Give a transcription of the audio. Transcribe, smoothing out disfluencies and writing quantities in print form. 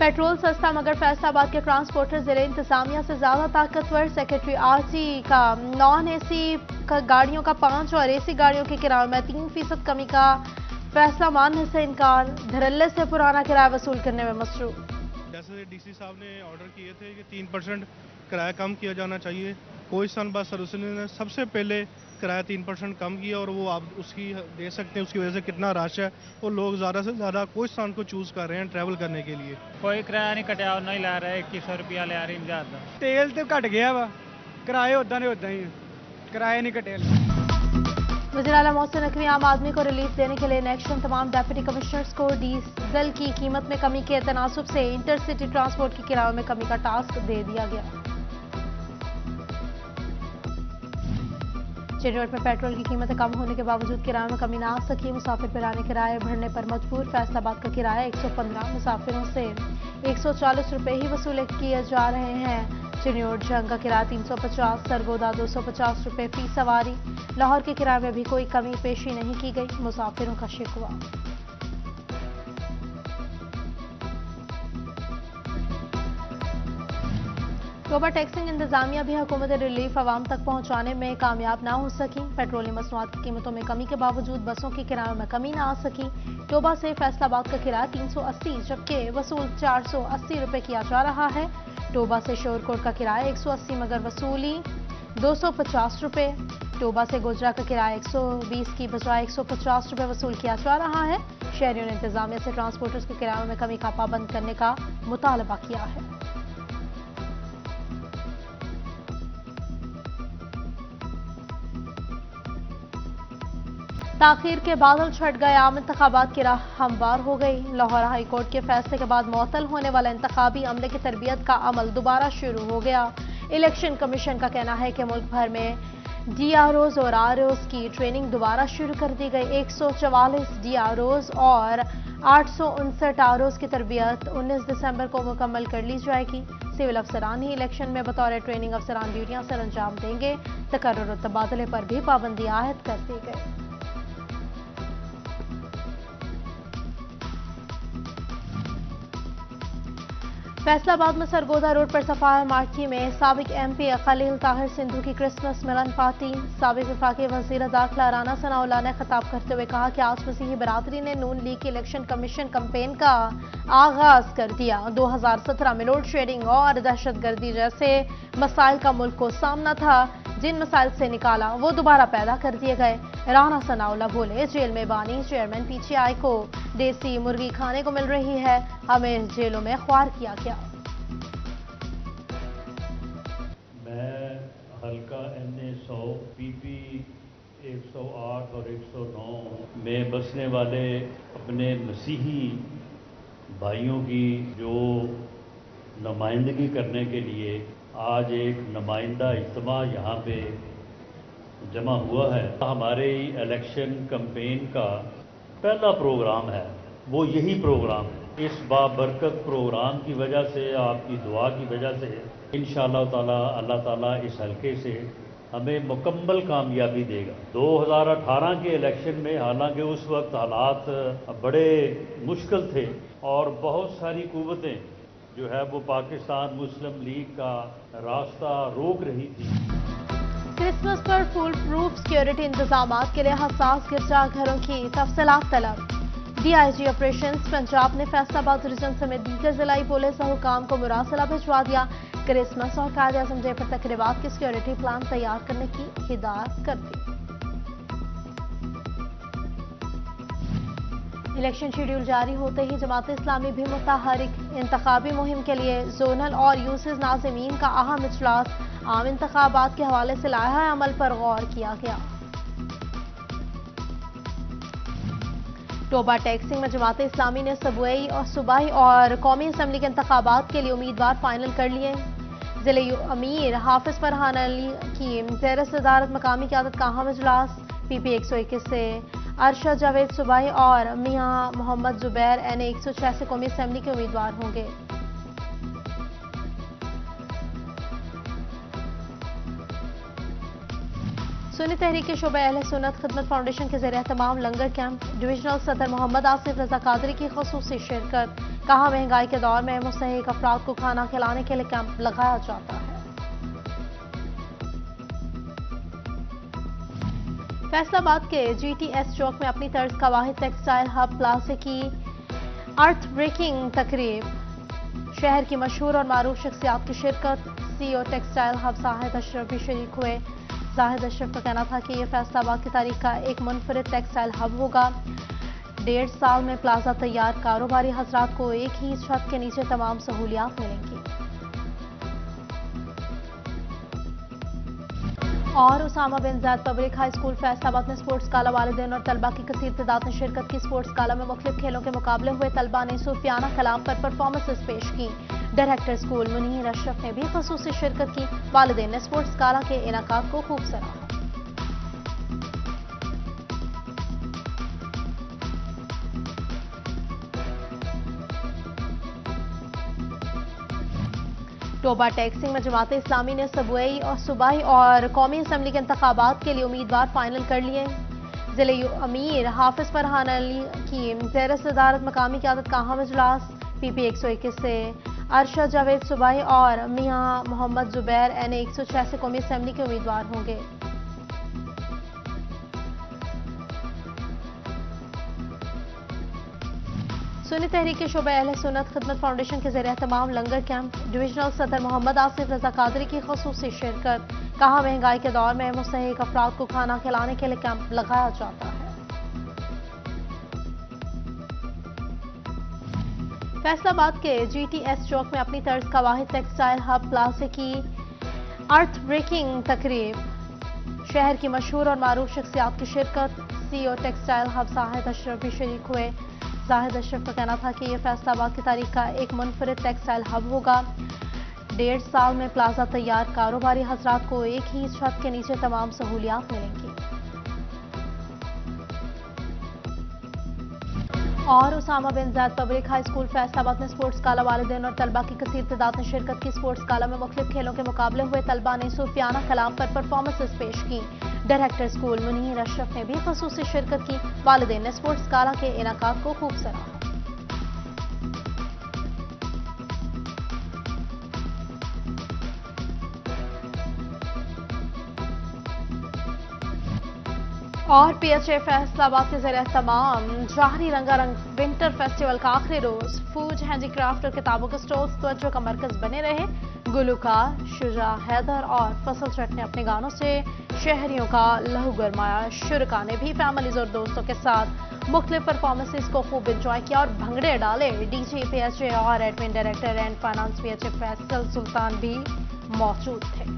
Petrol सस्ता मगर फैसलाबाद के ट्रांसपोर्टर जिले इंतजामिया से ज्यादा ताकतवर। सेक्रेटरी आरटी का नॉन एसी गाड़ियों का 5 और एसी गाड़ियों के किराए में 3% कमी का फैसला मानने से इनकार। धड़ल्ले से पुराना किराया वसूल करने में मसरूफ। जैसे डीसी साहब ने ऑर्डर किए थे कि 3% किराया कम किया जाना चाहिए। कोहिस्तान बस सर्विस ने सबसे पहले किराया 3% कम किया और वो आप उसकी दे सकते हैं, उसकी वजह से कितना रश है और लोग ज़्यादा से ज़्यादा कोहिस्तान को चूज़ कर रहे हैं ट्रैवल करने के लिए। कोई किराया नहीं कटिया और नहीं ला रहा है, 2100 रुपया ले रही ज़्यादा। तेल तो घट गया वा, किराए उदा ने उदा ही किराए नहीं कटे। वज़ीर आला मोहसिन नकवी आम आदमी को रिलीफ देने के लिए नेक्स्ट तमाम डिप्टी कमिश्नर्स को डीजल की कीमत में कमी के तनासुब से इंटरसिटी ट्रांसपोर्ट के किरायों में कमी का टास्क दे दिया गया। चिड़ियोट में पेट्रोल की कीमतें कम होने के बावजूद किराए में कमी न आ सकी। मुसाफिर पुराने किराए भरने पर मजबूर। फैसलाबाद का किराया 115, मुसाफिरों से 140 रुपये ही वसूल किए जा रहे हैं। चिड़ियोट जंग का किराया 350, सरगोदा 250 रुपये फी सवारी। लाहौर के किराए में भी कोई कमी पेशी नहीं की गई, मुसाफिरों का शिकवा। टोबा टैक्सिंग इंतजामिया भी हुकूमत रिलीफ आवाम तक पहुंचाने में कामयाब ना हो सकी। पेट्रोलियम मसनूआत की कीमतों में कमी के बावजूद बसों के किरायों में कमी ना आ सकी। टोबा से फैसलाबाद का किराया 380 जबकि वसूल 480 रुपये किया जा रहा है। टोबा से शोरकोट का किराया 180 मगर वसूली 250 रुपये। टोबा से गोजरा का किराया 120 की बजाय 150 रुपये वसूल किया जा रहा है। शहरियों ने इंतजामिया से ट्रांसपोर्टर्स के किरायों में कमी का पाबंद करने का मुतालबा किया है। ताखीर के बादल छट गए, आम इंतखाबात की राह हमवार हो गई। लाहौर हाई कोर्ट के फैसले के बाद मुअत्तल होने वाला इंतखाबी अमले की तरबियत का अमल दोबारा शुरू हो गया। इलेक्शन कमीशन का कहना है कि मुल्क भर में डीआरओज और आरओज की ट्रेनिंग दोबारा शुरू कर दी गई। 144 डीआरओज और 859 आरओज की तरबियत 19 दिसंबर को मुकम्मल कर ली जाएगी। सिविल अफसरान ही इलेक्शन में बतौर ट्रेनिंग अफसरान ड्यूटियां सर अंजाम देंगे। तकर्रुर और तबादले पर भी पाबंदी आयद कर दी गई। फैसलाबाद में सरगोदा रोड पर सफाया मार्ची में साबिक एमपी खलील ताहिर सिंधु की क्रिसमस मिलन पार्टी। साबिक वफाकी वजीर दाखिला राना सनाउल्लाह ने खिताब करते हुए कहा कि आज मसीही बरादरी ने नून लीग की इलेक्शन कमीशन कैंपेन का आगाज कर दिया। 2017 में लोड शेडिंग और दहशतगर्दी जैसे मसाइल का मुल्क को सामना था, जिन मसाइल से निकाला वो दोबारा पैदा कर दिए गए। राना सनाउल्लाह बोले, जेल में बानी चेयरमैन पीटीआई को देसी मुर्गी खाने को मिल रही है, हमें जेलों में ख्वार किया गया। मैं हल्का NA 100 PP 108 और 109 में बसने वाले अपने मसीही भाइयों की जो नुमाइंदगी करने के लिए आज एक नुमाइंदा इज्तिमा यहाँ पे जमा हुआ है। हमारे इलेक्शन कैंपेन का पहला प्रोग्राम है, वो यही प्रोग्राम है। इस बाबरकत प्रोग्राम की वजह से, आपकी दुआ की वजह से इंशाअल्लाह ताला अल्लाह ताला इस हल्के से हमें मुकम्मल कामयाबी देगा। 2018 के इलेक्शन में हालांकि उस वक्त हालात बड़े मुश्किल थे और बहुत सारी कुव्वतें जो है वो पाकिस्तान मुस्लिम लीग का रास्ता रोक रही थी। क्रिसमस पर फुल प्रूफ सिक्योरिटी इंतजामात के लिए हसास गिरजाघरों की तफसीलात तलब। डीआईजी ऑपरेशंस पंजाब ने फैसलाबाद रीजन समेत दीगर जिलाई पुलिस हुकाम को मुरासला भिजवा दिया। क्रिसमस और कायद-ए-आज़म डे पर तकरीबात की सिक्योरिटी प्लान तैयार करने की हिदायत कर दी। इलेक्शन शेड्यूल जारी होते ही जमात इस्लामी भी मुतहरिक। इंतखाबी मुहिम के लिए जोनल और यूसिस नाज़िमीन का अहम इजलास। आम इंतखाबात के हवाले से लाया अमल पर गौर किया गया। टोबा टैक्सिंग में जमात इस्लामी ने सूबाई और कौमी असम्बली के इंतखाबात के लिए उम्मीदवार फाइनल कर लिए। जिले अमीर हाफिज फरहान अली की ज़ेर सदारत मकामी क़यादत का अहम इजलास। PP 121 से अरशद जावेद सूबाई और मियां मोहम्मद जुबैर NA 106 से कौमी असम्बली के उम्मीदवार होंगे। सुन्नी तहरीक के शोबे अहले सुन्नत खिदमत फाउंडेशन के ज़रिए तमाम लंगर कैंप, डिविजनल सदर मोहम्मद आसिफ रजा कादरी की खसूसी शिरकत। कहा महंगाई के दौर में मुस्तहिक अफराद को खाना खिलाने के लिए कैंप लगाया जाता है। फैसलाबाद के GTS चौक में अपनी तर्ज का वाहिद टेक्सटाइल हब प्लाजा की अर्थ ब्रेकिंग तकरीब। शहर की मशहूर और मारूफ शख्सियात की शिरकत। CEO textile hub Zahid Ashraf भी शरीक हुए। जाहिद अशरफ का कहना था कि यह फैसलाबाद की तारीख का एक मुनफरिद टेक्सटाइल हब होगा। 1.5 साल में प्लाजा तैयार, कारोबारी हजरात को एक ही छत के नीचे तमाम सहूलियात मिलेंगी। और उसामा बिन ज़ैद पब्लिक हाई स्कूल फैसलाबाद में स्पोर्ट्स गाला वालिदैन और तलबा की कसीर तादाद ने शिरकत की। स्पोर्ट्स गाला में मुख्तलिफ खेलों के मुकाबले हुए। तलबा ने सूफियाना कलाम पर परफॉर्मेंसेस पेश की। डायरेक्टर स्कूल मुनीर अशरफ ने भी खसूसी शिरकत की। वालिदैन ने स्पोर्ट्स गाला के इनाकात को खूब सराहा। टोबा टैक्सिंग में जमात इस्लामी ने सूबाई और कौमी असम्बली के इंतखाबात के लिए उम्मीदवार फाइनल कर लिए। जिले अमीर हाफिज फरहान अली की ज़ेर सदारत मकामी क़यादत का अहम इजलास। PP 121 से अरशद जावेद सूबाई और मियां मोहम्मद जुबैर NA 106 से कौमी असम्बली के उम्मीदवार होंगे। सुन्नी तहरीक के शोबे अहले सुन्नत खिदमत फाउंडेशन के ज़रिए तमाम लंगर कैंप, डिविजनल सदर मोहम्मद आसिफ रजा कादरी की खसूसी शिरकत। कहा महंगाई के दौर में मुस्तहिक अफराद को खाना खिलाने के लिए कैंप लगाया जाता है। फैसलाबाद के GTS चौक में अपनी तर्ज का वाहिद टेक्सटाइल हब प्लाजा की अर्थ ब्रेकिंग तकरीब। शहर की मशहूर और मारूफ शख्सियात की शिरकत। CEO textile hub Zahid Ashraf भी शरीक हुए। जाहिद अशरफ का कहना था कि यह फैसलाबाद की तारीख का एक मुनफरिद टेक्सटाइल हब होगा। 1.5 साल में प्लाजा तैयार, कारोबारी हजरात को एक ही छत के नीचे तमाम सहूलियात मिलेंगी। और उसामा बिन ज़ैद पब्लिक हाई स्कूल फैसलाबाद में स्पोर्ट्स गाला वालिदैन और तलबा की कसीर तादाद ने शिरकत की। स्पोर्ट्स गाला में मुख्तलिफ खेलों के मुकाबले हुए। तलबा ने सूफियाना कलाम पर परफॉर्मेंसेस पेश की। डायरेक्टर स्कूल मुनीर अशरफ ने भी खसूसी शिरकत की। वालिदैन ने स्पोर्ट्स गाला के इनाकात को खूब सराहा। और PHA फैसलाबाद के ज़रिए तमाम जाहरी रंगारंग विंटर फेस्टिवल का आखिरी रोज फूड, हैंडीक्राफ्ट और किताबों के स्टॉल्स तवज्जो का मरकज बने रहे। गुलूकार शुजा हैदर और फसल चट ने अपने गानों से शहरियों का लहू गरमाया। शुरका ने भी फैमिलीज और दोस्तों के साथ मुख्तलिफ परफॉर्मेंसेस को खूब इंजॉय किया और भंगड़े डाले। DJ PHA और admin director and finance PHA Faisal Sultan भी मौजूद थे।